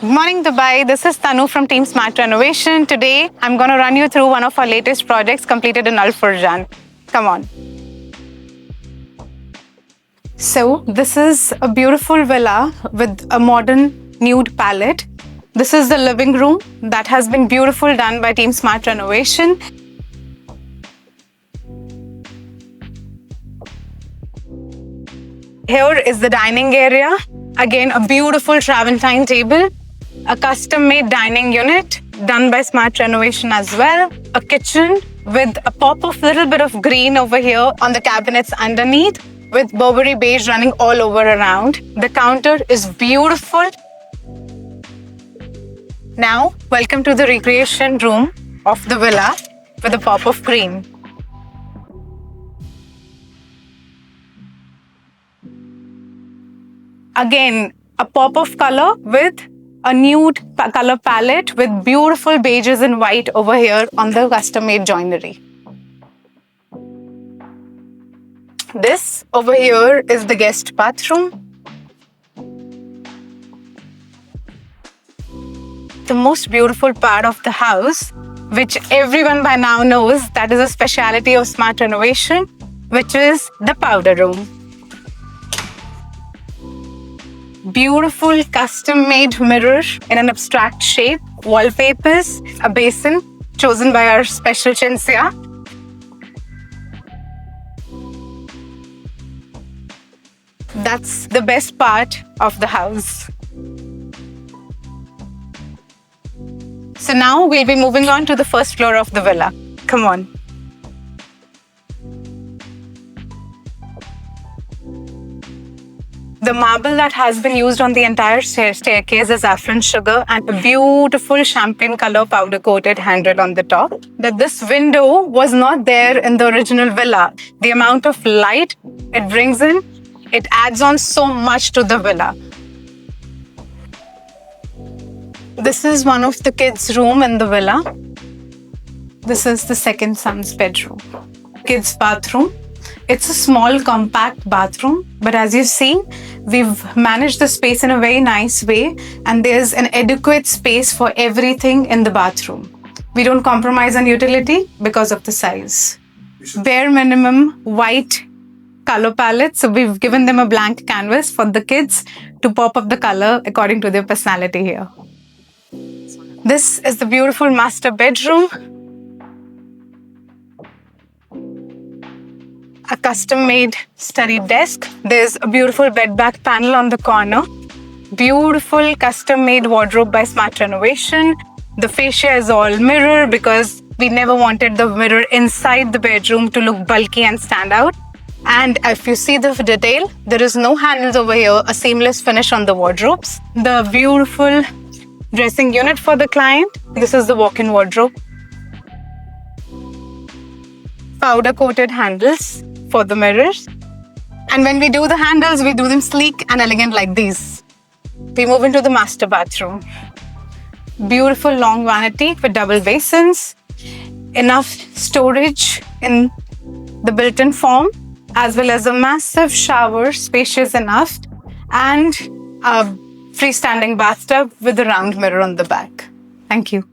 Good morning, Dubai. This is Tanu from Team Smart Renovation. Today, I'm going to run you through one of our latest projects completed in Al Furjan. Come on. So, this is a beautiful villa with a modern nude palette. This is the living room that has been beautifully done by Team Smart Renovation. Here is the dining area. Again, a beautiful Travertine table, a custom-made dining unit done by Smart Renovation as well, a kitchen with a pop of little bit of green over here on the cabinets underneath with Burberry beige running all over around. The counter is beautiful. Now, welcome to the recreation room of the villa with a pop of green. Again, a pop of color with a nude color palette with beautiful beiges and white over here on the custom-made joinery. This over here is the guest bathroom. The most beautiful part of the house, which everyone by now knows that is a speciality of Smart Renovation, which is the powder room. Beautiful custom-made mirror in an abstract shape, wallpapers, a basin chosen by our special Chinsia. That's the best part of the house. So now we'll be moving on to the first floor of the villa. Come on. The marble that has been used on the entire staircase is saffron sugar and a beautiful champagne color powder coated handrail on the top. That this window was not there in the original villa. The amount of light it brings in, it adds on so much to the villa. This is one of the kids' room in the villa. This is the second son's bedroom. Kids' bathroom. It's a small, compact bathroom, but as you've seen, we've managed the space in a very nice way, and there's an adequate space for everything in the bathroom. We don't compromise on utility because of the size. Bare minimum white color palette, so we've given them a blank canvas for the kids to pop up the color according to their personality here. This is the beautiful master bedroom. A custom-made study desk. There's a beautiful bed back panel on the corner. Beautiful custom-made wardrobe by Smart Renovation. The fascia is all mirror because we never wanted the mirror inside the bedroom to look bulky and stand out. And if you see the detail, there is no handles over here, a seamless finish on the wardrobes. The beautiful dressing unit for the client. This is the walk-in wardrobe. Powder-coated handles for the mirrors. And when we do the handles, we do them sleek and elegant like these. We move into the master bathroom. Beautiful long vanity with double basins. Enough storage in the built-in form, as well as a massive shower, spacious enough, and a freestanding bathtub with a round mirror on the back. Thank you.